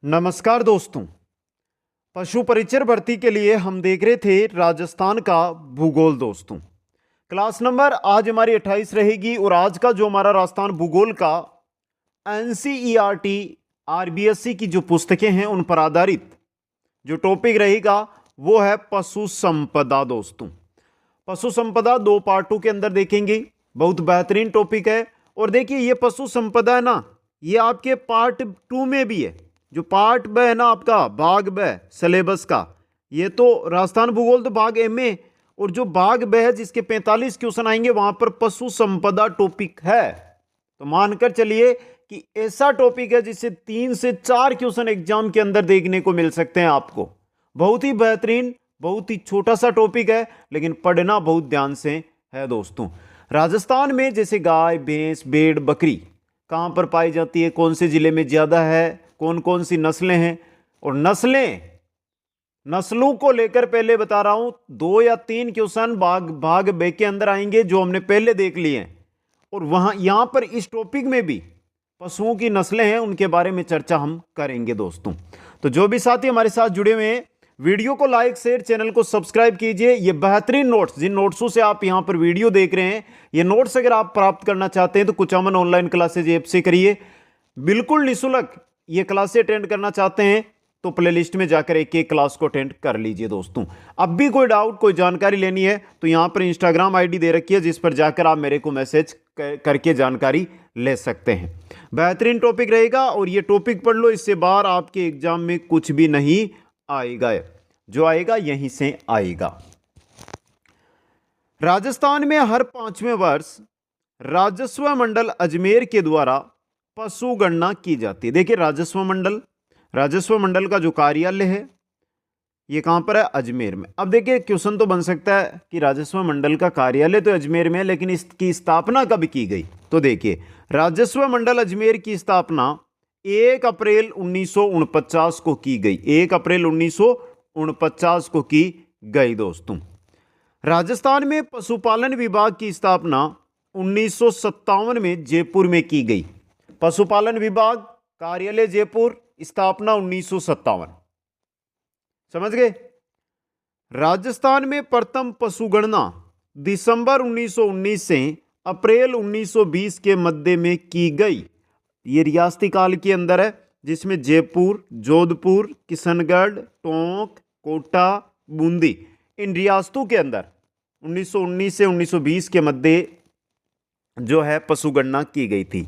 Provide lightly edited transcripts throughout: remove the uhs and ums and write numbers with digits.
नमस्कार दोस्तों। पशु परिचर भर्ती के लिए हम देख रहे थे राजस्थान का भूगोल। दोस्तों क्लास नंबर आज हमारी 28 रहेगी और आज का जो हमारा राजस्थान भूगोल का एनसीईआरटी आरबीएससी की जो पुस्तकें हैं उन पर आधारित जो टॉपिक रहेगा वो है पशु संपदा। दोस्तों पशु संपदा दो पार्टों के अंदर देखेंगे। बहुत बेहतरीन टॉपिक है। और देखिए ये पशु संपदा है ना, ये आपके पार्ट 2 में भी है। जो पार्ट ब है ना आपका भाग ब सिलेबस का, ये तो राजस्थान भूगोल तो भाग ए में, और जो भाग ब है जिसके 45 क्वेश्चन आएंगे वहां पर पशु संपदा टॉपिक है। तो मानकर चलिए कि ऐसा टॉपिक है जिससे 3 से 4 क्वेश्चन एग्जाम के अंदर देखने को मिल सकते हैं आपको। बहुत ही बेहतरीन, बहुत ही छोटा सा टॉपिक है लेकिन पढ़ना बहुत ध्यान से है। दोस्तों राजस्थान में जैसे गाय, भैंस, भेड़, बकरी कहां पर पाई जाती है, कौन से जिले में ज्यादा है, कौन कौन सी नस्लें हैं, और नस्लों को लेकर पहले बता रहा हूं 2 या 3 क्वेश्चन भाग बे के अंदर आएंगे जो हमने पहले देख लिए हैं। और वहां यहां पर इस टॉपिक में भी पशुओं की नस्लें हैं उनके बारे में चर्चा हम करेंगे। दोस्तों तो जो भी साथी हमारे साथ जुड़े हुए हैं, वीडियो को लाइक, शेयर, चैनल को सब्सक्राइब कीजिए। ये बेहतरीन नोट्स, जिन नोट्सों से आप यहां पर वीडियो देख रहे हैं, ये नोट्स अगर आप प्राप्त करना चाहते हैं तो कुचामन ऑनलाइन क्लासेज ऐप से करिए, बिल्कुल निःशुल्क। ये क्लासें अटेंड करना चाहते हैं तो प्लेलिस्ट में जाकर एक एक क्लास को अटेंड कर लीजिए। दोस्तों अब भी कोई डाउट, कोई जानकारी लेनी है तो यहां पर इंस्टाग्राम आईडी दे रखी है जिस पर जाकर आप मेरे को मैसेज करके जानकारी ले सकते हैं। बेहतरीन टॉपिक रहेगा और ये टॉपिक पढ़ लो, इससे बाहर आपके एग्जाम में कुछ भी नहीं आएगा, जो आएगा यहीं से आएगा। राजस्थान में हर 5वें वर्ष राजस्व मंडल अजमेर के द्वारा पशु गणना की जाती है। देखिए राजस्व मंडल का जो कार्यालय है ये कहां पर है, अजमेर में। अब देखिए क्वेश्चन तो बन सकता है कि राजस्व मंडल का कार्यालय तो अजमेर में है लेकिन इसकी स्थापना कब की गई। तो देखिए राजस्व मंडल अजमेर की स्थापना 1 अप्रैल 1949 को की गई। 1 अप्रैल 1949 को की गई। दोस्तों राजस्थान में पशुपालन विभाग की स्थापना 1957 में जयपुर में की गई। पशुपालन विभाग कार्यालय जयपुर, स्थापना 1957। समझ गए। राजस्थान में प्रथम पशु गणना दिसंबर 1919 से अप्रैल 1920 के मध्य में की गई। ये रियासती काल के अंदर है जिसमें जयपुर, जोधपुर, किशनगढ़, टोंक, कोटा, बूंदी, इन रियासतों के अंदर 1919 से 1920 के मध्य जो है पशु गणना की गई थी।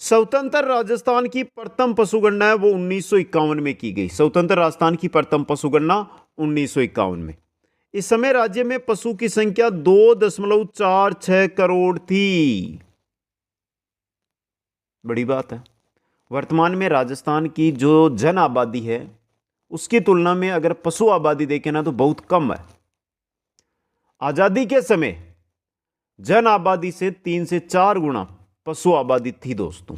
स्वतंत्र राजस्थान की प्रथम पशु गणना है वो 1951 में की गई। स्वतंत्र राजस्थान की प्रथम पशु गणना 1951 में। इस समय राज्य में पशु की संख्या 2.46 करोड़ थी। बड़ी बात है। वर्तमान में राजस्थान की जो जन आबादी है उसकी तुलना में अगर पशु आबादी देखें ना तो बहुत कम है। आजादी के समय जन आबादी से 3 से 4 गुना पशु आबादी थी। दोस्तों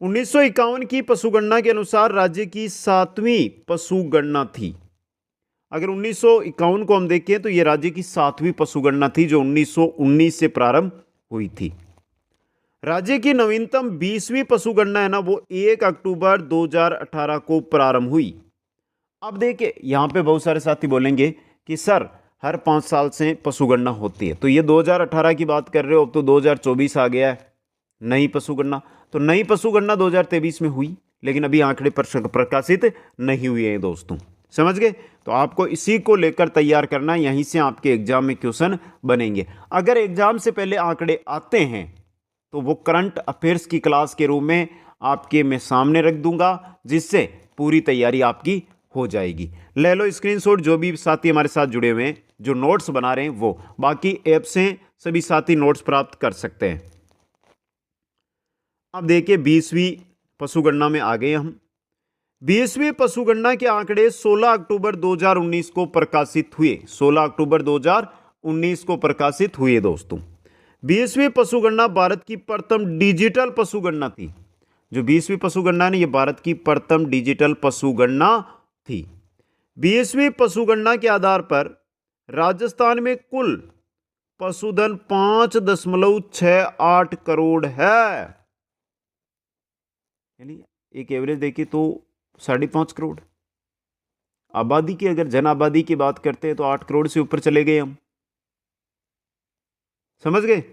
1951 की पशु गणना के अनुसार राज्य की 7वीं पशु गणना थी। अगर 1951 को हम देखें तो यह राज्य की 7वीं पशु गणना थी जो 1919 से प्रारंभ हुई थी। राज्य की नवीनतम 20वीं पशु गणना है ना वो 1 अक्टूबर 2018 को प्रारंभ हुई। अब देखिए यहां पे बहुत सारे साथी बोलेंगे कि सर हर 5 साल से पशु गणना होती है, तो ये 2018 की बात कर रहे हो, अब तो 2024 आ गया है, नई पशु गणना। तो नई पशु गणना 2023 में हुई लेकिन अभी आंकड़े प्रकाशित नहीं हुए हैं। दोस्तों समझ गए। तो आपको इसी को लेकर तैयार करना, यहीं से आपके एग्जाम में क्वेश्चन बनेंगे। अगर एग्जाम से पहले आंकड़े आते हैं तो वो करंट अफेयर्स की क्लास के रूप में आपके मैं सामने रख दूंगा, जिससे पूरी तैयारी आपकी हो जाएगी। ले लो स्क्रीनशॉट, जो भी साथी हमारे साथ जुड़े हुए हैं जो नोट्स बना रहे हैं वो, बाकी ऐप से सभी साथी नोट्स प्राप्त कर सकते हैं। अब देखिए 20वीं पशु गणना में आ गए हम। 20वीं पशु गणना के आंकड़े 16 अक्टूबर 2019 को प्रकाशित हुए। 16 अक्टूबर 2019 को प्रकाशित हुए। दोस्तों 20वीं पशु गणना भारत की प्रथम डिजिटल पशु गणना थी। जो 20वीं पशु गणना है ये भारत की प्रथम डिजिटल पशु गणना थी। 20वीं पशु गणना के आधार पर राजस्थान में कुल पशुधन 5.68 करोड़ है। यानी एक एवरेज देखिए तो 5.5 करोड़। आबादी की अगर जन आबादी की बात करते हैं तो 8 करोड़ से ऊपर चले गए हम, समझ गए।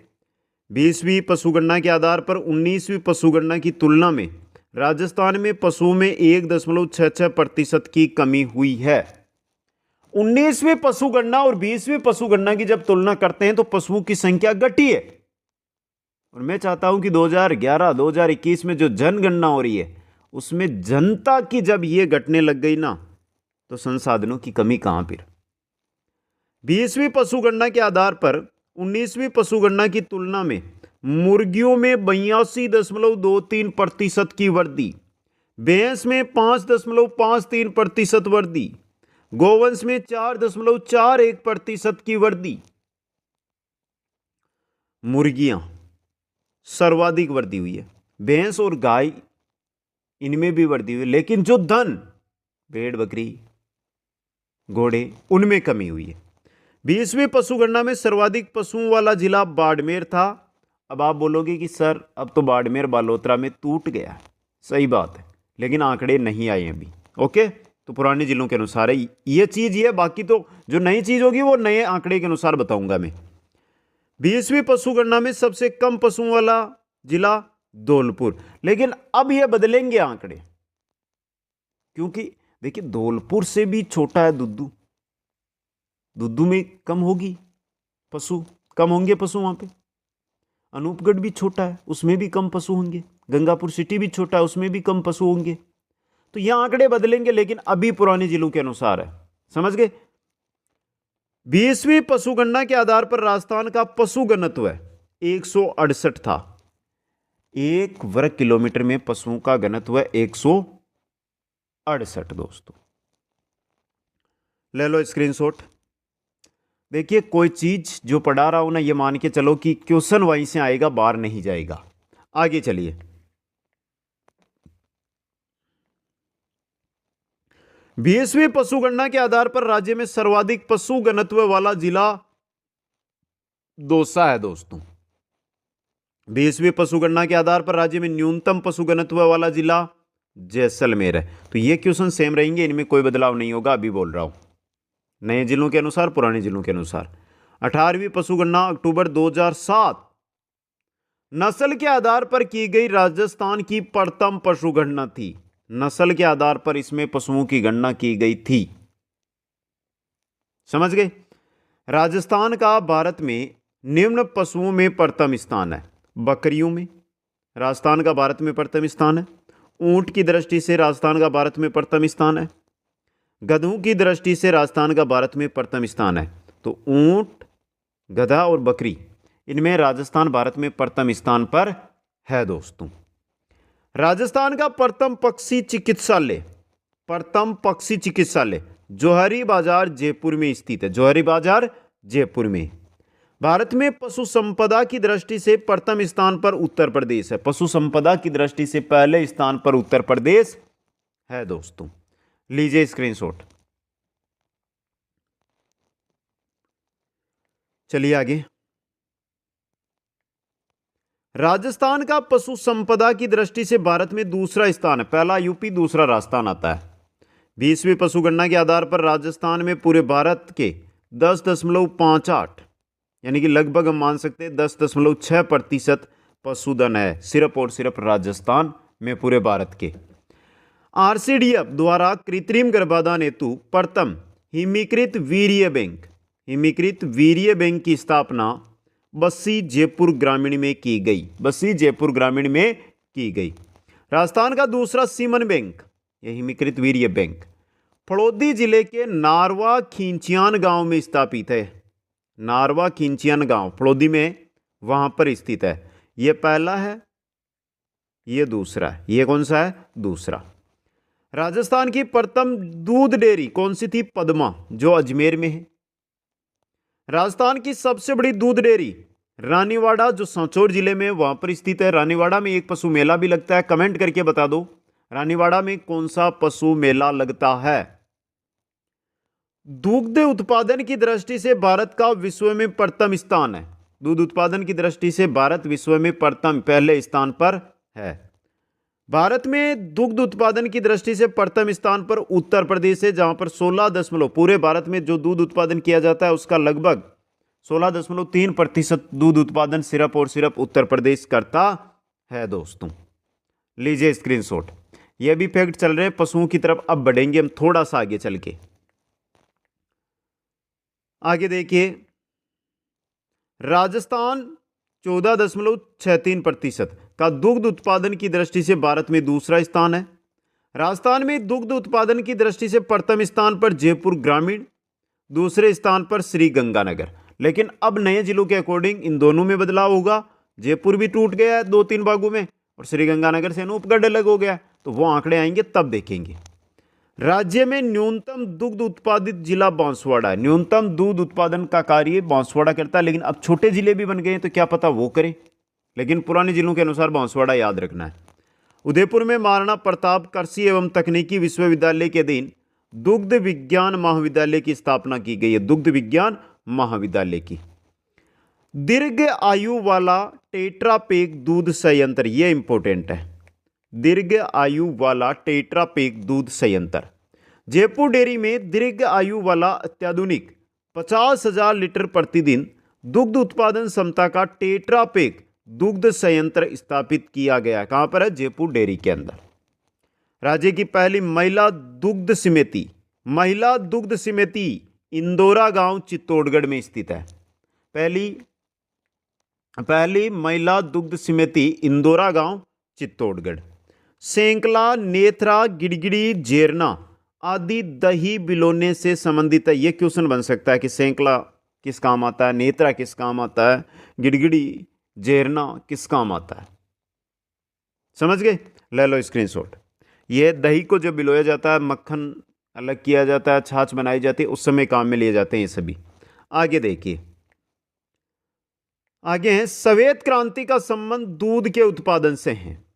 20वीं पशुगणना के आधार पर 19वीं पशुगणना की तुलना में राजस्थान में पशुओं में 1.66% की कमी हुई है। 19वीं पशुगणना और 20वीं पशुगणना की जब तुलना करते हैं तो पशुओं की संख्या घटी है। और मैं चाहता हूं कि 2011-2021 में जो जनगणना हो रही है उसमें जनता की जब ये घटने लग गई ना, तो संसाधनों की कमी कहां फिर। 20वीं पशुगणना के आधार पर 19वीं पशुगणना की तुलना में मुर्गियों में 82.23% की वृद्धि, भैंस में 5.53% वृद्धि, गोवंश में 4.41% की वृद्धि। मुर्गियां सर्वाधिक वृद्धि हुई है, भैंस और गाय इनमें भी वृद्धि हुई, लेकिन जो धन भेड़ बकरी घोड़े उनमें कमी हुई है। 20वीं पशुगणना में सर्वाधिक पशुओं वाला जिला बाड़मेर था। अब आप बोलोगे कि सर अब तो बाड़मेर बालोतरा में टूट गया, सही बात है, लेकिन आंकड़े नहीं आए अभी। ओके, तो पुराने जिलों के अनुसार है ये चीज, ये बाकी तो जो नई चीज होगी वो नए आंकड़े के अनुसार बताऊंगा मैं। 20वीं पशुगणना में सबसे कम पशुओं वाला जिला धौलपुर, लेकिन अब ये बदलेंगे आंकड़े, क्योंकि देखिए धौलपुर से भी छोटा है दुद्दू, दुद्दू में कम होगी पशु, कम होंगे पशु वहां पे। अनूपगढ़ भी छोटा है, उसमें भी कम पशु होंगे। गंगापुर सिटी भी छोटा है, उसमें भी कम पशु होंगे। तो यह आंकड़े बदलेंगे, लेकिन अभी पुराने जिलों के अनुसार है, समझ गए। 20वीं पशुगणना के आधार पर राजस्थान का पशु घनत्व 168 था। 1 वर्ग किलोमीटर में पशुओं का घनत्व 168 दोस्तों। ले लो स्क्रीनशॉट। देखिए कोई चीज जो पढ़ा रहा हूं ना, ये मान के चलो कि क्वेश्चन वहीं से आएगा, बाहर नहीं जाएगा। आगे चलिए। 20वीं पशुगणना के आधार पर राज्य में सर्वाधिक पशु घनत्व वाला जिला दौसा है दोस्तों। 20वीं पशुगणना के आधार पर राज्य में न्यूनतम पशु घनत्व वाला जिला जैसलमेर है। तो ये क्वेश्चन सेम रहेंगे, इनमें कोई बदलाव नहीं होगा, अभी बोल रहा हूं, नए जिलों के अनुसार पुराने जिलों के अनुसार। 18वीं पशुगणना अक्टूबर 2007 नस्ल के आधार पर की गई राजस्थान की प्रथम पशुगणना थी। नस्ल के आधार पर इसमें पशुओं की गणना की गई थी, समझ गए। राजस्थान का भारत में निम्न पशुओं में प्रथम स्थान है। बकरियों में राजस्थान का भारत में प्रथम स्थान है। ऊंट की दृष्टि से राजस्थान का भारत में प्रथम स्थान है। गधों की दृष्टि से राजस्थान का भारत में प्रथम स्थान है। तो ऊंट, गधा और बकरी, इनमें राजस्थान भारत में प्रथम स्थान पर है दोस्तों। राजस्थान का प्रथम पक्षी चिकित्सालय जौहरी बाजार जयपुर में स्थित है। जौहरी बाजार जयपुर में। भारत में पशु संपदा की दृष्टि से प्रथम स्थान पर उत्तर प्रदेश है। पशु संपदा की दृष्टि से पहले स्थान पर उत्तर प्रदेश है दोस्तों। लीजिए स्क्रीनशॉट। चलिए आगे। राजस्थान का पशु संपदा की दृष्टि से भारत में दूसरा स्थान है। पहला यूपी, दूसरा राजस्थान आता है। 20वीं पशुगणना के आधार पर राजस्थान में पूरे भारत के 10.58 यानी कि लगभग हम मान सकते हैं 10.6% पशुधन है, सिर्फ और सिर्फ राजस्थान में पूरे भारत के। आरसीडीएफ द्वारा कृत्रिम गर्भाधान हेतु प्रथम हिमीकृत वीर्य बैंक की स्थापना बस्सी जयपुर ग्रामीण में की गई। बस्सी जयपुर ग्रामीण में की गई। राजस्थान का दूसरा सीमन बैंक, यह हिमीकृत वीर्य बैंक, फड़ौदी जिले के नारवा खिंचियान गांव में स्थापित है। नारवा खिंचियान गांव फड़ौदी में, वहां पर स्थित है। यह पहला है, यह दूसरा है। यह कौन सा है? दूसरा। राजस्थान की प्रथम दूध डेयरी कौन सी थी? पद्मा, जो अजमेर में है। राजस्थान की सबसे बड़ी दूध डेयरी रानीवाड़ा, जो सांचौर जिले में, वहां पर स्थित है। रानीवाड़ा में एक पशु मेला भी लगता है, कमेंट करके बता दो रानीवाड़ा में कौन सा पशु मेला लगता है। दुग्ध उत्पादन की दृष्टि से भारत का विश्व में प्रथम स्थान है। दूध उत्पादन की दृष्टि से भारत विश्व में प्रथम, पहले स्थान पर है। भारत में दुग्ध उत्पादन की दृष्टि से प्रथम स्थान पर उत्तर प्रदेश है, जहां पर 16 पूरे भारत में जो दूध उत्पादन किया जाता है उसका लगभग 16.3% दूध उत्पादन सिर्फ और सिर्फ उत्तर प्रदेश करता है दोस्तों। लीजिए स्क्रीनशॉट। यह भी फैक्ट चल रहे हैं पशुओं की तरफ। अब बढ़ेंगे हम थोड़ा सा आगे चल के। आगे देखिए, राजस्थान 14.63% का दुग्ध उत्पादन की दृष्टि से भारत में दूसरा स्थान है। राजस्थान में दुग्ध उत्पादन की दृष्टि से प्रथम स्थान पर जयपुर ग्रामीण, दूसरे स्थान पर श्री गंगानगर। लेकिन अब नए जिलों के अकॉर्डिंग इन दोनों में बदलाव होगा। जयपुर भी टूट गया है 2-3 भागों में और श्री गंगानगर से अनूपगढ़ अलग हो गया, तो वो आंकड़े आएंगे तब देखेंगे। राज्य में न्यूनतम दुग्ध उत्पादित जिला बांसवाड़ा है। न्यूनतम दूध उत्पादन का कार्य बांसवाड़ा करता है, लेकिन अब छोटे जिले भी बन गए हैं तो क्या पता वो करें, लेकिन पुराने जिलों के अनुसार बांसवाड़ा याद रखना है। उदयपुर में महाराणा प्रताप कृषि एवं तकनीकी विश्वविद्यालय के अधीन दुग्ध विज्ञान महाविद्यालय की स्थापना की गई है। दुग्ध विज्ञान महाविद्यालय की। दीर्घ आयु वाला टेट्रापेक दूध संयंत्र, यह इंपॉर्टेंट है। दीर्घ आयु वाला टेट्रापेक दूध संयंत्र। जयपुर डेयरी में दीर्घ आयु वाला अत्याधुनिक 50,000 लीटर प्रतिदिन दुग्ध उत्पादन क्षमता का टेट्रापेक दुग्ध संयंत्र स्थापित किया गया है। कहां पर है? जयपुर डेयरी के अंदर। राज्य की पहली महिला दुग्ध समिति इंदौरा गांव चित्तौड़गढ़ में स्थित है। पहली महिला दुग्ध समिति इंदौरा गांव चित्तौड़गढ़। सेंकला, नेत्रा, गिड़गिड़ी, जेरना आदि दही बिलोने से संबंधित है। यह क्वेश्चन बन सकता है कि सेंकला किस काम आता है, नेत्रा किस काम आता है, गिड़गिड़ी जेरना किस काम आता है। समझ गए? ले लो स्क्रीनशॉट। यह दही को जब बिलोया जाता है, मक्खन अलग किया जाता है, छाछ बनाई जाती है, उस समय काम में लिए जाते हैं ये सभी। आगे देखिए, आगे है श्वेत क्रांति का संबंध दूध के उत्पादन से है।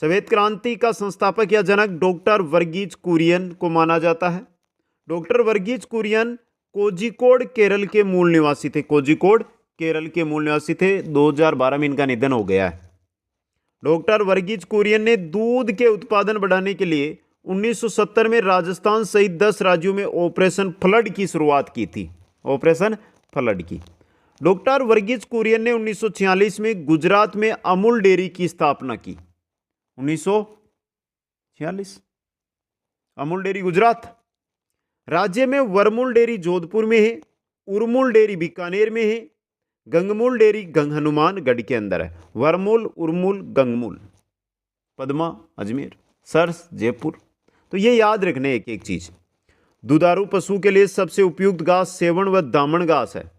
श्वेत क्रांति का संस्थापक या जनक डॉक्टर वर्गीज कुरियन को माना जाता है। डॉक्टर वर्गीज कुरियन कोझिकोड केरल के मूल निवासी थे। कोझिकोड केरल के मूल निवासी थे। 2012 में इनका निधन हो गया है। डॉक्टर वर्गीज कुरियन ने दूध के उत्पादन बढ़ाने के लिए 1970 में राजस्थान सहित 10 राज्यों में ऑपरेशन फ्लड की शुरुआत की थी। ऑपरेशन फ्लड की। डॉक्टर वर्गीज कुरियन ने 1946 में गुजरात में अमूल डेयरी की स्थापना की। 1946 अमूल डेयरी गुजरात। राज्य में वरमूल डेयरी जोधपुर में है, उरमूल डेयरी बीकानेर में है, गंगमूल डेयरी हनुमानगढ़ के अंदर है। वरमूल, उरमूल, गंगमूल, पद्मा अजमेर, सरस जयपुर। तो ये याद रखने एक एक चीज। दुधारू पशु के लिए सबसे उपयुक्त घास सेवण व दामन घास है।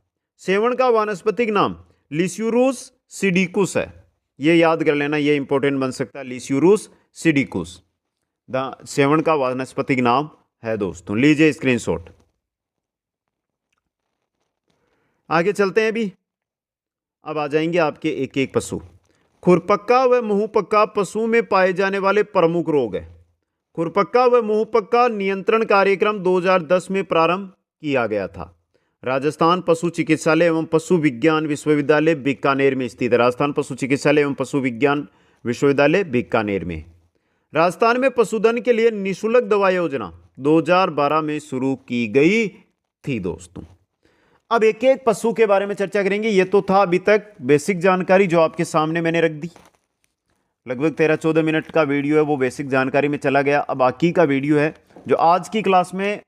सेवण का वानस्पतिक नाम लिस्यूरुस सिडिकुस है। ये याद कर लेना, ये इंपॉर्टेंट बन सकता है। लिस्यूरुस सिडिकुस सेवण का वानस्पतिक नाम है दोस्तों। लीजिए स्क्रीनशॉट। आगे चलते हैं। अभी अब आ जाएंगे आपके एक एक पशु। खुरपक्का व मुंहपक्का पशुओं में पाए जाने वाले प्रमुख रोग है। खुरपक्का व मुंहपक्का नियंत्रण कार्यक्रम 2010 में प्रारंभ किया गया था। राजस्थान पशु चिकित्सालय एवं पशु विज्ञान विश्वविद्यालय बीकानेर में स्थित है। राजस्थान पशु चिकित्सालय एवं पशु विज्ञान विश्वविद्यालय बीकानेर में। राजस्थान में पशुधन के लिए निःशुल्क दवा योजना 2012 में शुरू की गई थी दोस्तों। अब एक एक पशु के बारे में चर्चा करेंगे। ये तो था अभी तक बेसिक जानकारी जो आपके सामने मैंने रख दी। लगभग 13-14 मिनट का वीडियो है, वो बेसिक जानकारी में चला गया। अब बाकी का वीडियो है जो आज की क्लास में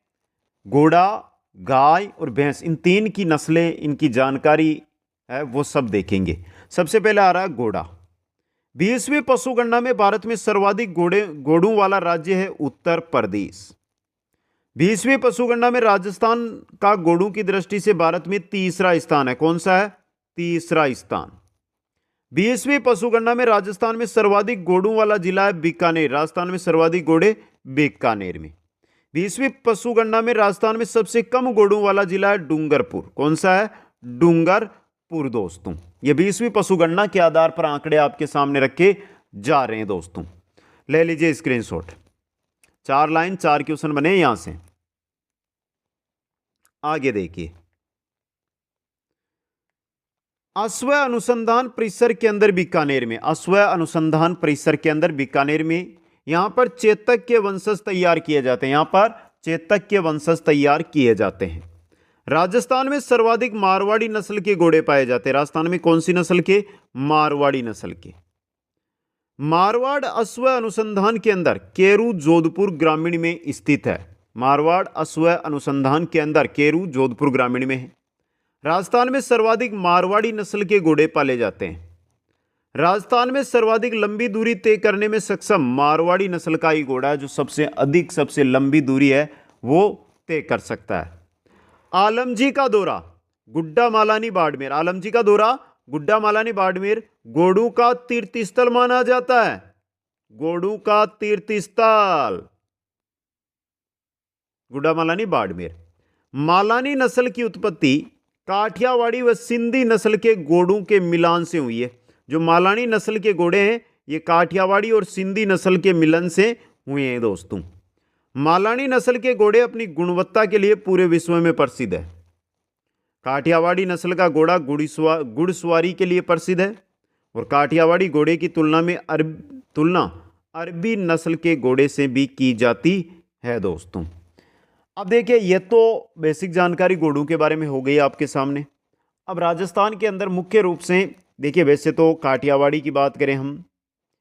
घोड़ा, गाय और भैंस, इन तीन की नस्लें, इनकी जानकारी है, वो सब देखेंगे। सबसे पहले आ रहा है घोड़ा। 20वीं पशुगणना में भारत में सर्वाधिक घोड़ों वाला राज्य है उत्तर प्रदेश। 20वीं पशुगणना में राजस्थान का घोड़ों की दृष्टि से भारत में तीसरा स्थान है। कौन सा है? तीसरा स्थान। 20वीं पशुगणना में राजस्थान में सर्वाधिक घोड़ों वाला जिला है बीकानेर। राजस्थान में सर्वाधिक घोड़े बीकानेर में। 20वीं पशुगणना में राजस्थान में सबसे कम घोड़ों वाला जिला है डूंगरपुर। कौन सा है? डूंगरपुर दोस्तों। ये 20वीं पशुगणना के आधार पर आंकड़े आपके सामने रखे जा रहे हैं दोस्तों। ले लीजिए स्क्रीनशॉट। 4 लाइन 4 क्वेश्चन बने यहां से। आगे देखिए, अश्व अनुसंधान परिसर के अंदर बीकानेर में, अश्व अनुसंधान परिसर के अंदर बीकानेर में, यहां पर चेतक के वंशज तैयार किए जाते हैं, यहां पर चेतक के वंशज तैयार किए जाते हैं। राजस्थान में सर्वाधिक मारवाड़ी नस्ल के घोड़े पाए जाते हैं। राजस्थान में कौन सी नस्ल के? मारवाड़ी नस्ल के। मारवाड़ अश्व अनुसंधान के अंदर केरू जोधपुर ग्रामीण में स्थित है। मारवाड़ अश्व अनुसंधान के अंदर केरू जोधपुर ग्रामीण में है। राजस्थान में सर्वाधिक मारवाड़ी नस्ल के घोड़े पाले जाते हैं। राजस्थान में सर्वाधिक लंबी दूरी तय करने में सक्षम मारवाड़ी नस्ल का ही घोड़ा है, जो सबसे लंबी दूरी है वो तय कर सकता है। आलमजी का दौरा गुड्डा मालानी बाड़मेर, आलमजी का दौरा गुड्डा मालानी बाड़मेर घोड़ों का तीर्थ स्थल माना जाता है। घोड़ों का तीर्थ स्थल गुड्डा मालानी बाड़मेर। मालानी नस्ल की उत्पत्ति काठियावाड़ी व सिंधी नस्ल के घोड़ों के मिलान से हुई है। जो मालानी नस्ल के घोड़े हैं ये काठियावाड़ी और सिंधी नस्ल के मिलन से हुए हैं दोस्तों। मालानी नस्ल के घोड़े अपनी गुणवत्ता के लिए पूरे विश्व में प्रसिद्ध है। काठियावाड़ी नस्ल का घोड़ा घुड़सवारी के लिए प्रसिद्ध है और काठियावाड़ी घोड़े की तुलना अरबी नस्ल के घोड़े से भी की जाती है दोस्तों। अब देखिए ये तो बेसिक जानकारी घोड़ों के बारे में हो गई आपके सामने। अब राजस्थान के अंदर मुख्य रूप से देखिए, वैसे तो काठियावाड़ी की बात करें हम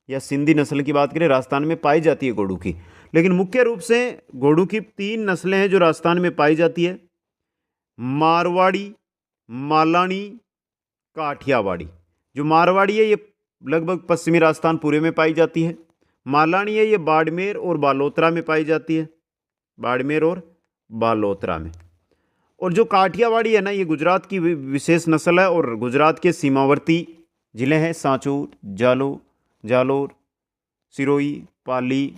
या सिंधी नस्ल की बात करें, राजस्थान में पाई जाती है घोड़ों की, लेकिन मुख्य रूप से घोड़ों की 3 नस्लें हैं जो राजस्थान में पाई जाती है। मारवाड़ी, मालानी, काठियावाड़ी। जो मारवाड़ी है ये लगभग पश्चिमी राजस्थान पूरे में पाई जाती है। मालानी है ये बाड़मेर और बालोतरा में पाई जाती है, बाड़मेर और बालोतरा में। और जो काठियावाड़ी है ना, ये गुजरात की विशेष नस्ल है और गुजरात के सीमावर्ती जिले हैं सांचौर, जालोर, सिरोही, पाली,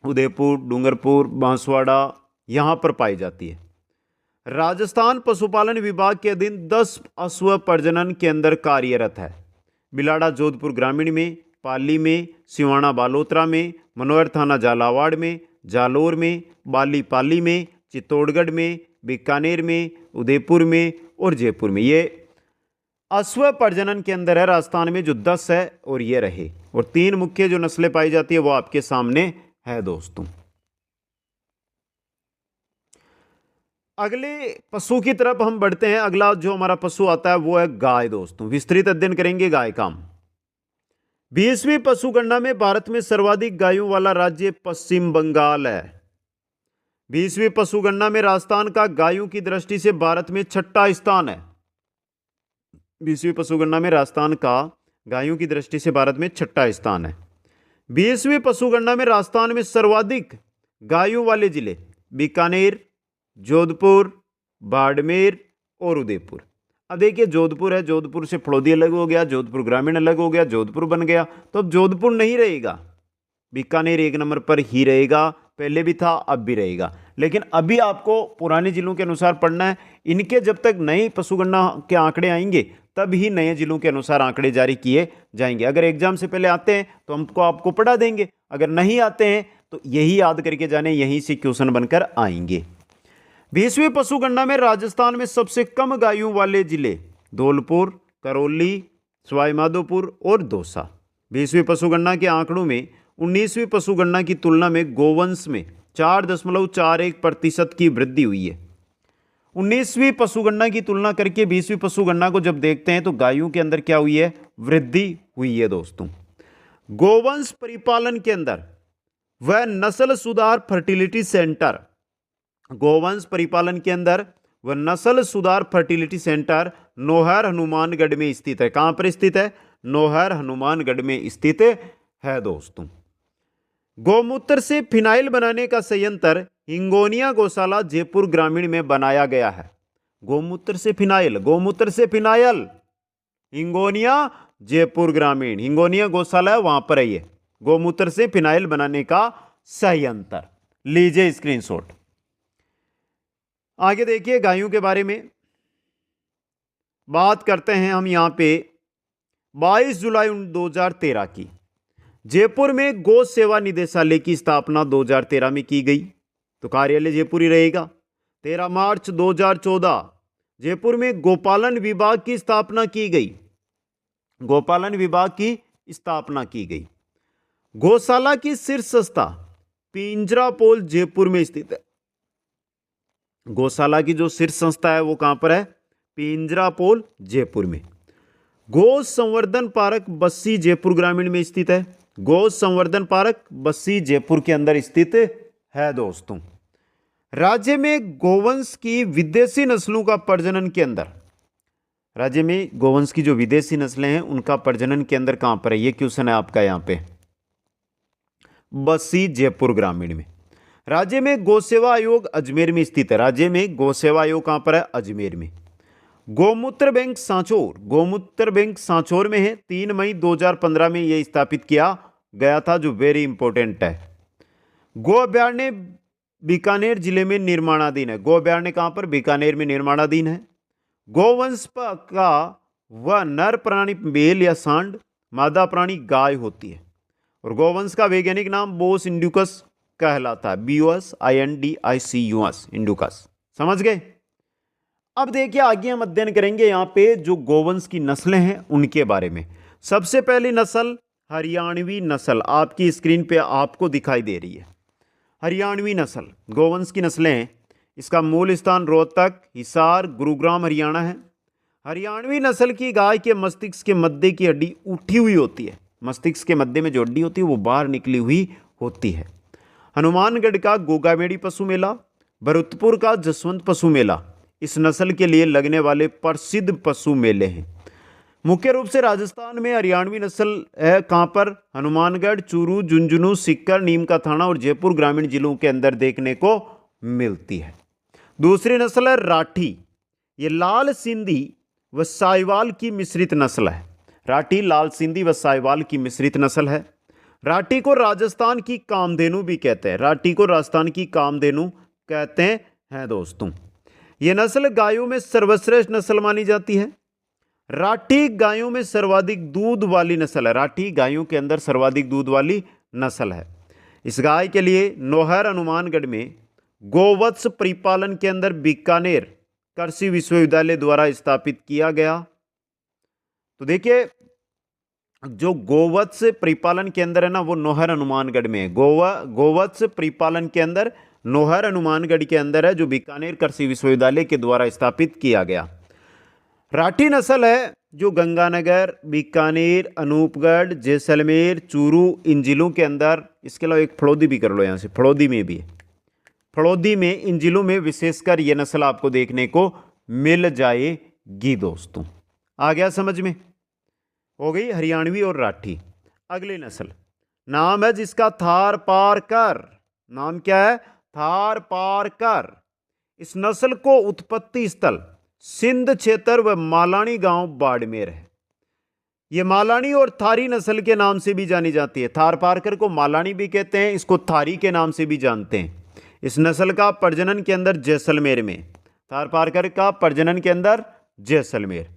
उदयपुर, डूंगरपुर, बांसवाड़ा, यहाँ पर पाई जाती है। राजस्थान पशुपालन विभाग के अधीन 10 अश्व प्रजनन केंद्र कार्यरत है। बिलाड़ा जोधपुर ग्रामीण में, पाली में, सिवाना बालोतरा में, मनोहर थाना झालावाड़ में, जालोर में, बाली पाली में, चित्तौड़गढ़ में, बीकानेर में, उदयपुर में और जयपुर में। ये अश्व प्रजनन के अंदर है राजस्थान में जो 10 है और ये रहे। और 3 मुख्य जो नस्लें पाई जाती है वो आपके सामने है दोस्तों। अगले पशु की तरफ हम बढ़ते हैं। अगला जो हमारा पशु आता है वो है गाय दोस्तों। विस्तृत अध्ययन करेंगे गाय का। 20वीं पशुगणना में भारत में सर्वाधिक गायों वाला राज्य पश्चिम बंगाल है। 20वीं पशुगणना में राजस्थान का गायों की दृष्टि से भारत में 6ठा स्थान है। 20वीं पशुगणना में राजस्थान का गायों की दृष्टि से भारत में 6ठा स्थान है। 20वीं पशुगणना में राजस्थान में सर्वाधिक गायों वाले जिले बीकानेर, जोधपुर, बाड़मेर और उदयपुर। अब देखिए जोधपुर है, जोधपुर से फड़ौदी अलग हो गया, जोधपुर ग्रामीण अलग हो गया, जोधपुर बन गया, तो अब जोधपुर नहीं रहेगा, बीकानेर 1 नंबर पर ही रहेगा। पहले भी था, अब भी रहेगा, लेकिन अभी आपको पुराने जिलों के अनुसार पढ़ना है। इनके जब तक नई पशुगणना के आंकड़े आएंगे तब ही नए जिलों के अनुसार आंकड़े जारी किए जाएंगे। अगर एग्जाम से पहले आते हैं तो हमको आपको पढ़ा देंगे, अगर नहीं आते हैं तो यही याद करके जाने, यहीं से क्वेश्चन बनकर आएंगे। 20वीं पशुगणना में राजस्थान में सबसे कम गायों वाले जिले धौलपुर, करौली, सवाईमाधोपुर और दौसा। 20वीं पशुगणना के आंकड़ों में 19वीं पशुगणना की तुलना में गोवंश में 4.41% की वृद्धि हुई है। 19वीं पशुगणना की तुलना करके 20वीं पशुगणना को जब देखते हैं तो गायों के अंदर क्या हुई है? वृद्धि हुई है दोस्तों। गोवंश परिपालन के अंदर वह नस्ल सुधार फर्टिलिटी सेंटर, गोवंश परिपालन के अंदर वह नस्ल सुधार फर्टिलिटी सेंटर नौहर हनुमानगढ़ में स्थित है। कहां पर स्थित है? नौहर हनुमानगढ़ में स्थित है दोस्तों। गौमूत्र से फिनाइल बनाने का संयंत्र हिंगोनिया गौशाला जयपुर ग्रामीण में बनाया गया है। गौमूत्र से फिनाइल, गोमूत्र से फिनाइल, हिंगोनिया जयपुर ग्रामीण, हिंगोनिया गौशाला है वहां पर है ये गौमूत्र से फिनाइल बनाने का संयंत्र। लीजिए स्क्रीनशॉट। आगे देखिए गायों के बारे में बात करते हैं हम यहां पे। 22 जुलाई 2013 की जयपुर में गौ सेवा निदेशालय की स्थापना 2013 में की गई, तो कार्यालय जयपुर ही रहेगा। 13 मार्च 2014 जयपुर में गोपालन विभाग की स्थापना की गई। गोपालन विभाग की स्थापना की गई। गौशाला की शीर्ष संस्था पिंजरापोल जयपुर में स्थित है। गौशाला की जो शीर्ष संस्था है वो कहां पर है? पिंजरापोल जयपुर में। गौ संवर्धन पार्क बस्सी जयपुर ग्रामीण में स्थित है। गौ संवर्धन पार्क बस्सी जयपुर के अंदर स्थित है दोस्तों। राज्य में गोवंश की विदेशी नस्लों का प्रजनन के अंदर, राज्य में गोवंश की जो विदेशी नस्लें हैं उनका प्रजनन के अंदर कहां पर है? ये क्वेश्चन है आपका यहां पे, बस्सी जयपुर ग्रामीण में। राज्य में गौ सेवा आयोग अजमेर में स्थित है। राज्य में गौ सेवा आयोग कहां पर है? अजमेर में। गोमूत्र बैंक सांचौर, गोमूत्र बैंक सांचौर में है। 3 मई 2015 में यह स्थापित किया गया था, जो वेरी इंपॉर्टेंट है। गो अभ्यारण्य बीकानेर जिले में निर्माणाधीन है। गो अभ्यारण्य कहां पर? बीकानेर में निर्माणाधीन है। गोवंश का वह नर प्राणी बेल या सांड, मादा प्राणी गाय होती है। और गोवंश का वैज्ञानिक नाम बोस इंडिकस कहलाता है। BOSINDICUS, indicus. समझ गए? अब देखिए आगे हम अध्ययन करेंगे यहां पे जो गोवंश की नस्लें हैं उनके बारे में। सबसे पहली नस्ल हरियाणवी नस्ल आपकी स्क्रीन पे आपको दिखाई दे रही है। हरियाणवी नस्ल गोवंश की नस्लें हैं। इसका मूल स्थान रोहतक, हिसार, गुरुग्राम, हरियाणा है। हरियाणवी नस्ल की गाय के मस्तिष्क के मध्य की हड्डी उठी हुई होती है। मस्तिष्क के मध्य में जो हड्डी होती है वो बाहर निकली हुई होती है। हनुमानगढ़ का गोगामेड़ी पशु मेला, भरतपुर का जसवंत पशु मेला इस नस्ल के लिए लगने वाले प्रसिद्ध पशु मेले हैं। मुख्य रूप से राजस्थान में हरियाणवी नस्ल है कहां पर? हनुमानगढ़, चूरू, झुंझुनू, सीकर, नीम का थाना और जयपुर ग्रामीण जिलों के अंदर देखने को मिलती है। दूसरी नस्ल है राठी। ये लाल सिंधी व साहिवाल की मिश्रित नस्ल है। राठी लाल सिंधी व साहिवाल की मिश्रित नस्ल है। राठी को राजस्थान की कामधेनु भी कहते हैं। राठी को राजस्थान की कामधेनु कहते हैं दोस्तों। यह नस्ल गायों में सर्वश्रेष्ठ नस्ल मानी जाती है। राठी गायों में सर्वाधिक दूध वाली नस्ल है। राठी गायों के अंदर सर्वाधिक दूध वाली नस्ल है। इस गाय के लिए नौहर हनुमानगढ़ में गोवत्स परिपालन के अंदर बीकानेर कृषि विश्वविद्यालय द्वारा स्थापित किया गया। तो देखिए जो गोवत्स परिपालन के अंदर है ना वो नौहर हनुमानगढ़ में है। गोवत्स परिपालन के अंदर नौहर हनुमानगढ़ के अंदर है, जो बीकानेर कृषि विश्वविद्यालय के द्वारा स्थापित किया गया। राठी नस्ल है जो गंगानगर, बीकानेर, अनूपगढ़, जैसलमेर, चूरू इन जिलों के अंदर, इसके अलावा एक फड़ौदी भी कर लो यहाँ से, फड़ौदी में भी है। फड़ौदी में इन जिलों में विशेषकर ये नस्ल आपको देखने को मिल जाएगी दोस्तों। आ गया समझ में? हो गई हरियाणवी और राठी। अगली नस्ल नाम है जिसका थार पारकर। नाम क्या है? थार पारकर। इस नस्ल को उत्पत्ति स्थल सिंध क्षेत्र व मालानी गांव बाड़मेर है। यह मालानी और थारी नस्ल के नाम से भी जानी जाती है। थार पारकर को मालानी भी कहते हैं, इसको थारी के नाम से भी जानते हैं। इस नस्ल का प्रजनन के अंदर जैसलमेर में, थार पारकर का प्रजनन के अंदर जैसलमेर।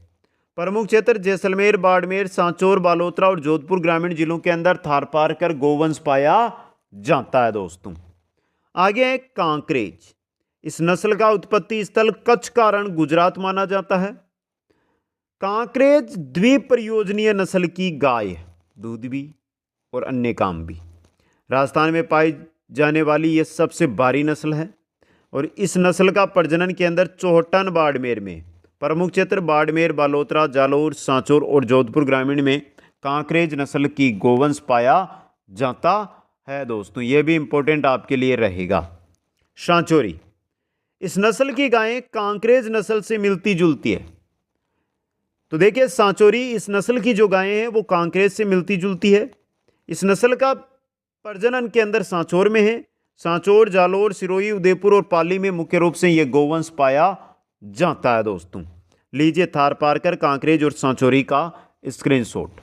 प्रमुख क्षेत्र जैसलमेर, बाड़मेर, सांचौर, बालोतरा और जोधपुर ग्रामीण जिलों के अंदर थार पारकर गोवंश पाया जाता है दोस्तों। आगे है कांकरेज। इस नस्ल का उत्पत्ति स्थल कच्छ का रण गुजरात माना जाता है। कांकरेज द्विप्रयोजनीय नस्ल की गाय है, दूध भी और अन्य काम भी। राजस्थान में पाई जाने वाली यह सबसे भारी नस्ल है और इस नस्ल का प्रजनन के अंदर चौहटन बाड़मेर में, प्रमुख क्षेत्र बाड़मेर, बालोतरा, जालोर, सांचौर और जोधपुर ग्रामीण में कांकरेज नस्ल की गोवंश पाया जाता है दोस्तों। यह भी इंपॉर्टेंट आपके लिए रहेगा। सांचौरी, इस नस्ल की गायें कांकरेज नस्ल से मिलती जुलती है। तो देखिए सांचौरी इस नस्ल की जो गायें हैं वो कांकरेज से मिलती जुलती है। इस नस्ल का प्रजनन के अंदर सांचौर में है। सांचौर, जालोर, सिरोही, उदयपुर और पाली में मुख्य रूप से यह गोवंश पाया जाता है दोस्तों। लीजिए थार पारकर, कांकरेज और सांचौरी का स्क्रीनशॉट।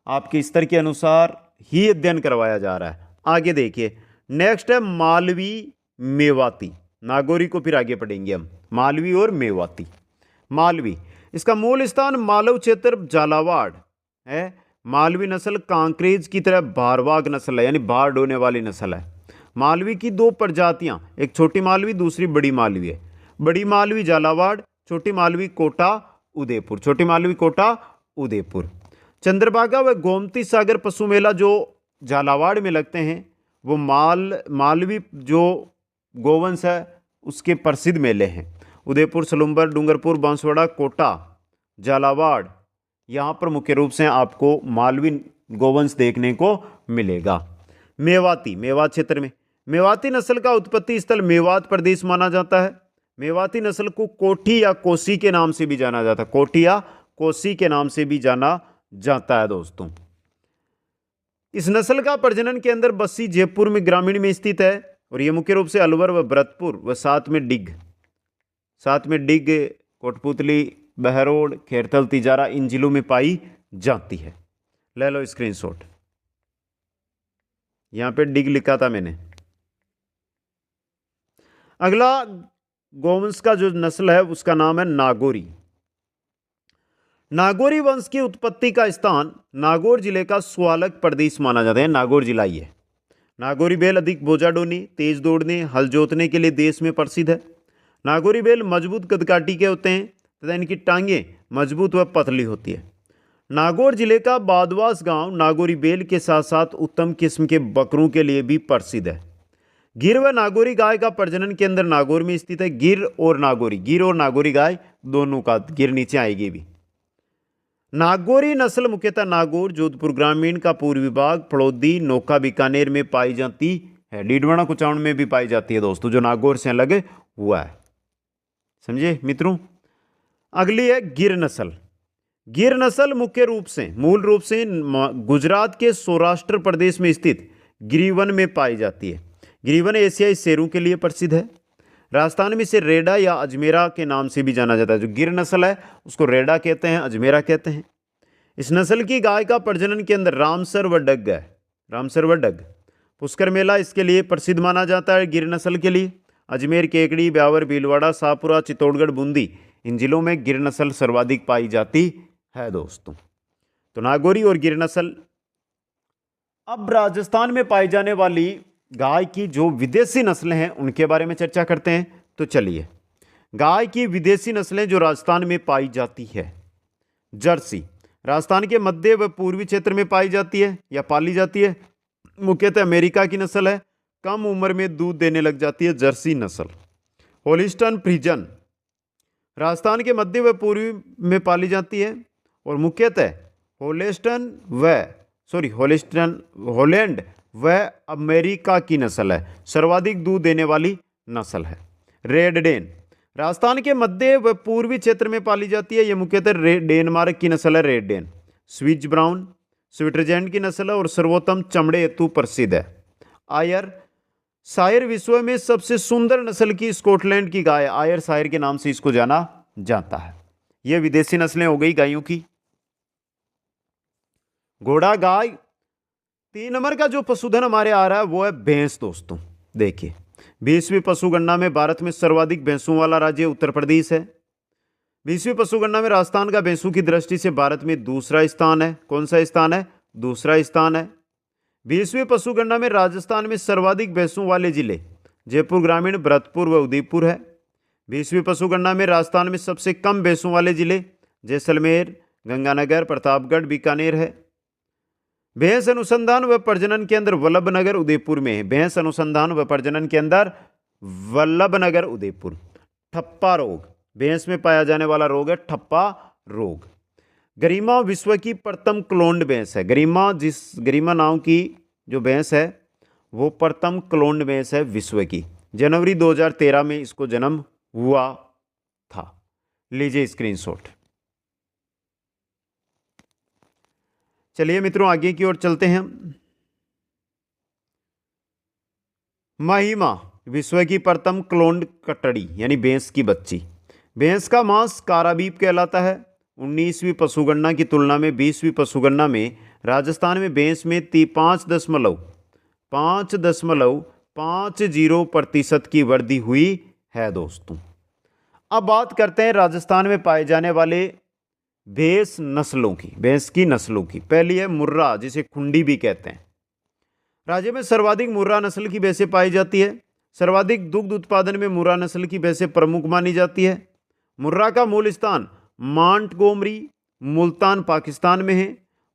आपके स्तर के अनुसार ही अध्ययन करवाया जा रहा है। आगे देखिए नेक्स्ट है मालवी मेवाती। नागौरी को फिर आगे पढ़ेंगे हम, मालवी और मेवाती। मालवी, इसका मूल स्थान मालव क्षेत्र झालावाड़ है। मालवी नस्ल कांकरेज की तरह भारवाग नस्ल है, यानी भार ढोने वाली नस्ल है। मालवी की दो प्रजातियां, एक छोटी मालवी दूसरी बड़ी मालवी है। बड़ी मालवी झालावाड़, छोटी मालवी कोटा उदयपुर, छोटी मालवी कोटा उदयपुर। चंद्रभागा व गोमती सागर पशु मेला जो झालावाड़ में लगते हैं वो मालवी जो गोवंश है उसके प्रसिद्ध मेले हैं। उदयपुर, सलुंबर, डूंगरपुर, बांसवाड़ा, कोटा, झालावाड़, यहाँ पर मुख्य रूप से आपको मालवी गोवंश देखने को मिलेगा। मेवाती, मेवात क्षेत्र में मेवाती नस्ल का उत्पत्ति स्थल मेवात प्रदेश माना जाता है। मेवाती नस्ल को कोठी या कोसी के नाम से भी जाना जाता है, कोठी या कोसी के नाम से भी जाना जाता है दोस्तों। इस नस्ल का प्रजनन के अंदर बस्सी जयपुर में ग्रामीण में स्थित है और यह मुख्य रूप से अलवर व भरतपुर व साथ में डिग, कोटपुतली, बहरोड, खेरथल, तिजारा इन जिलों में पाई जाती है। ले लो स्क्रीनशॉट, यहां पे डिग लिखा था मैंने। अगला गोवंश का जो नस्ल है उसका नाम है नागौरी। नागौरी वंश की उत्पत्ति का स्थान नागौर जिले का स्वालक प्रदेश माना जाता है। नागौर जिला ही है। नागौरी बैल अधिक बोझा ढोने, तेज दौड़ने, हल जोतने के लिए देश में प्रसिद्ध है। नागौरी बैल मजबूत कदकाठी के होते हैं तथा इनकी टांगें मजबूत व पतली होती है। नागौर जिले का बादवास गांव नागौरी बैल के साथ साथ उत्तम किस्म के बकरों के लिए भी प्रसिद्ध है। गिर व नागौरी गाय का प्रजनन केंद्र नागौर में स्थित है। गिर और नागौरी गाय दोनों का, गिर नीचे आएगी भी। नागौरी नस्ल मुख्यतः नागौर, जोधपुर ग्रामीण का पूर्वी भाग, फड़ौदी, नौका, बीकानेर में पाई जाती है। डीडवाना, कुचाउन में भी पाई जाती है दोस्तों, जो नागौर से अलग हुआ है। समझे मित्रों। अगली है गिर नस्ल। गिर नस्ल मूल रूप से गुजरात के सौराष्ट्र प्रदेश में स्थित गिरिवन में पाई जाती है। गिरिवन एशियाई शेरों के लिए प्रसिद्ध है। राजस्थान में इसे रेडा या अजमेरा के नाम से भी जाना जाता है। जो गिर नस्ल है उसको रेडा कहते हैं, अजमेरा कहते हैं। इस नस्ल की गाय का प्रजनन के अंदर रामसर व डग है। रामसर व डग पुष्कर मेला इसके लिए प्रसिद्ध माना जाता है। गिर नस्ल के लिए अजमेर, केकड़ी, ब्यावर, भीलवाड़ा, शाहपुरा, चित्तौड़गढ़, बूंदी इन जिलों में गिर नस्ल सर्वाधिक पाई जाती है दोस्तों। तो नागौरी और गिर नस्ल। अब राजस्थान में पाई जाने वाली गाय की जो विदेशी नस्लें हैं उनके बारे में चर्चा करते हैं। तो चलिए, गाय की विदेशी नस्लें जो राजस्थान में पाई जाती है। जर्सी राजस्थान के मध्य व पूर्वी क्षेत्र में पाई जाती है या पाली जाती है। मुख्यतः अमेरिका की नस्ल है। कम उम्र में दूध देने लग जाती है जर्सी नस्ल। होलिस्टन फ्रीजन राजस्थान के मध्य व पूर्वी में पाली जाती है और मुख्यतः हॉलैंड व अमेरिका की नस्ल है। सर्वाधिक दूध देने वाली नस्ल है। रेड डेन राजस्थान के मध्य व पूर्वी क्षेत्र में पाली जाती है। यह मुख्यतः डेनमार्क की नस्ल है। Red Dane. Swiss brown Switzerland की नस्ल है और सर्वोत्तम चमड़े हेतु प्रसिद्ध है। आयर शायर विश्व में सबसे सुंदर नस्ल की स्कॉटलैंड की गाय आयर शायर के नाम से इसको जाना जाता है। यह विदेशी नस्लें हो गई गायों की। घोड़ा गाय। 3 नंबर का जो पशुधन हमारे आ रहा है वो है भैंस दोस्तों। देखिए 20वीं पशुगणना में भारत में सर्वाधिक भैंसों वाला राज्य उत्तर प्रदेश है। 20वीं पशुगणना में राजस्थान का भैंसों की दृष्टि से भारत में दूसरा स्थान है। कौन सा स्थान है? दूसरा स्थान है। 20वीं पशुगणना में राजस्थान में सर्वाधिक भैंसों वाले जिले जयपुर ग्रामीण, भरतपुर व उदयपुर है। 20वीं पशुगणना में राजस्थान में सबसे कम भैंसों वाले जिले जैसलमेर, गंगानगर, प्रतापगढ़, बीकानेर है। भैंस अनुसंधान व प्रजनन केंद्र वल्लभनगर उदयपुर में है। भैंस अनुसंधान व प्रजनन केंद्र वल्लभनगर उदयपुर। ठप्पा रोग भैंस में पाया जाने वाला रोग है ठप्पा रोग। गरिमा विश्व की प्रथम क्लोन्ड भैंस है। गरिमा नाम की जो भैंस है वो प्रथम क्लोन्ड भैंस है विश्व की। जनवरी 2013 में इसको जन्म हुआ था। लीजिए स्क्रीनशॉट। चलिए मित्रों आगे की ओर चलते हैं। महिमा विश्व की प्रथम क्लोन्ड कटड़ी यानी भैंस की बच्ची। भैंस का मांस काराबीप कहलाता है। 19वीं पशुगणना की तुलना में 20वीं पशुगणना में राजस्थान में भैंस में 5.50% की वृद्धि हुई है दोस्तों। अब बात करते हैं राजस्थान में पाए जाने वाले भैंस नस्लों की, भैंस की नस्लों की। पहली है मुर्रा जिसे खुंडी भी कहते हैं। राज्य में सर्वाधिक मुर्रा नस्ल की भैंसें पाई जाती है। सर्वाधिक दुग्ध उत्पादन में मुर्रा नस्ल की भैंसें प्रमुख मानी जाती है। मुर्रा का मूल स्थान मांटगोमरी मुल्तान पाकिस्तान में है।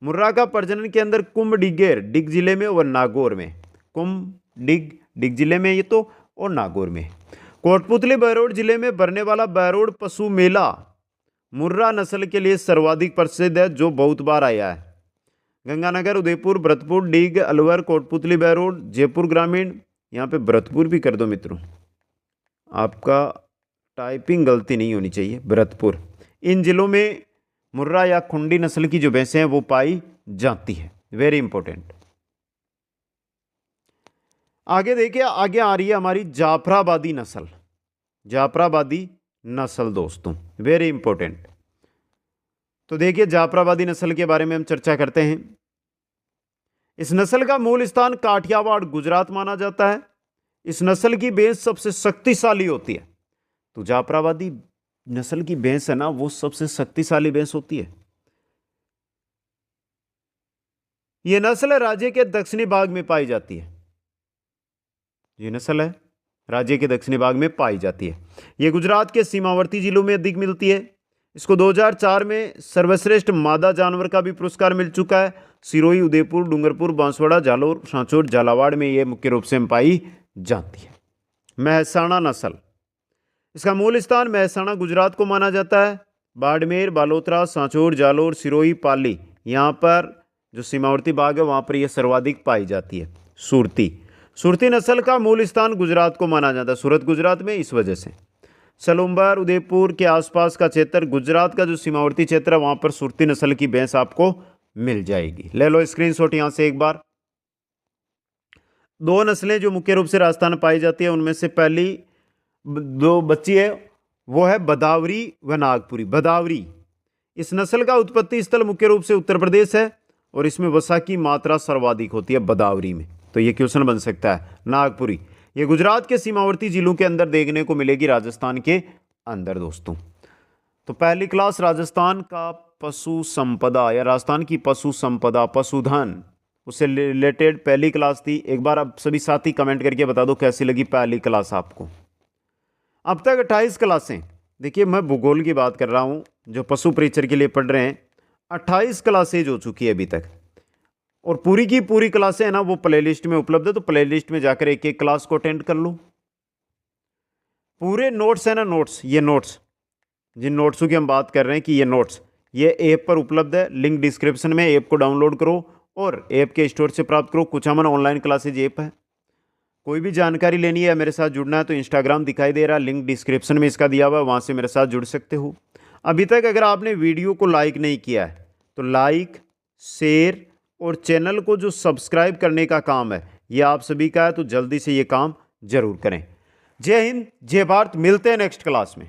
मुर्रा का प्रजनन के अंदर कुंभ डिगेर डिग जिले में और नागौर में, कुंभ डिग जिले में ये तो और नागौर में। कोटपुतली बहरोड जिले में भरने वाला बहरोड पशु मेला मुर्रा नस्ल के लिए सर्वाधिक प्रसिद्ध है, जो बहुत बार आया है। गंगानगर, उदयपुर, भरतपुर, डिग, अलवर, कोटपुतली बहरोड, जयपुर ग्रामीण, यहाँ पे भरतपुर भी कर दो मित्रों, आपका टाइपिंग गलती नहीं होनी चाहिए, भरतपुर। इन जिलों में मुर्रा या खुंडी नस्ल की जो भैंसें हैं वो पाई जाती है। Very important. आगे देखिए, आगे आ रही है हमारी जाफराबादी नस्ल। जाफराबादी नस्ल दोस्तों वेरी इंपॉर्टेंट। तो देखिए जाफराबादी नस्ल के बारे में हम चर्चा करते हैं। इस नस्ल का मूल स्थान काठियावाड़ गुजरात माना जाता है। इस नस्ल की भैंस सबसे शक्तिशाली होती है। तो जाफराबादी नस्ल की भैंस है ना, वो सबसे शक्तिशाली भैंस होती है। यह नस्ल राज्य के दक्षिणी भाग में पाई जाती है। यह नस्ल है राज्य के दक्षिणी भाग में पाई जाती है। यह गुजरात के सीमावर्ती जिलों में अधिक मिलती है। इसको 2004 में सर्वश्रेष्ठ मादा जानवर का भी पुरस्कार मिल चुका है। सिरोही, उदयपुर, डूंगरपुर, बांसवाड़ा, जालोर, सांचौर, झालावाड़ में यह मुख्य रूप से पाई जाती है। महसाणा नस्ल, इसका मूल स्थान महसाणा गुजरात को माना जाता है। बाड़मेर, बालोतरा, सांचौर, जालोर, सिरोही, पाली, यहाँ पर जो सीमावर्ती भाग है वहाँ पर यह सर्वाधिक पाई जाती है। सुरती नस्ल का मूल स्थान गुजरात को माना जाता है, सूरत गुजरात में, इस वजह से। सलूम्बर, उदयपुर के आसपास का क्षेत्र, गुजरात का जो सीमावर्ती क्षेत्र है वहाँ पर सुरती नस्ल की भैंस आपको मिल जाएगी। ले लो स्क्रीनशॉट यहाँ से एक बार। दो नस्लें जो मुख्य रूप से राजस्थान में पाई जाती है, उनमें से पहली दो बच्ची है वो है बदावरी व नागपुरी। बदावरी, इस नस्ल का उत्पत्ति स्थल मुख्य रूप से उत्तर प्रदेश है और इसमें वसा की मात्रा सर्वाधिक होती है बदावरी में। तो ये क्वेश्चन बन सकता है। नागपुरी, ये गुजरात के सीमावर्ती जिलों के अंदर देखने को मिलेगी, राजस्थान के अंदर दोस्तों। तो पहली क्लास राजस्थान का पशु संपदा या राजस्थान की पशु संपदा, पशुधन, उससे रिलेटेड पहली क्लास थी। एक बार आप सभी साथी कमेंट करके बता दो कैसी लगी पहली क्लास आपको। अब तक 28 क्लासें, देखिए मैं भूगोल की बात कर रहा हूँ, जो पशु परीक्षण के लिए पढ़ रहे हैं 28 क्लासेज हो चुकी है अभी तक। और पूरी की पूरी क्लासें है ना वो प्लेलिस्ट में उपलब्ध है, तो प्लेलिस्ट में जाकर एक एक क्लास को अटेंड कर लो। पूरे नोट्स है ना, नोट्स, ये नोट्स जिन नोट्सों की हम बात कर रहे हैं कि ये नोट्स ये ऐप पर उपलब्ध है, लिंक डिस्क्रिप्शन में। ऐप को डाउनलोड करो और ऐप के स्टोर से प्राप्त करो। कुछामन ऑनलाइन क्लासेज ऐप है। कोई भी जानकारी लेनी है, मेरे साथ जुड़ना है तो इंस्टाग्राम दिखाई दे रहा है, लिंक डिस्क्रिप्शन में इसका दिया हुआ है, वहाँ से मेरे साथ जुड़ सकते हो। अभी तक अगर आपने वीडियो को लाइक नहीं किया है तो लाइक, शेयर और चैनल को जो सब्सक्राइब करने का काम है ये आप सभी का है, तो जल्दी से ये काम जरूर करें। जय हिंद, जय भारत। मिलते हैं नेक्स्ट क्लास में।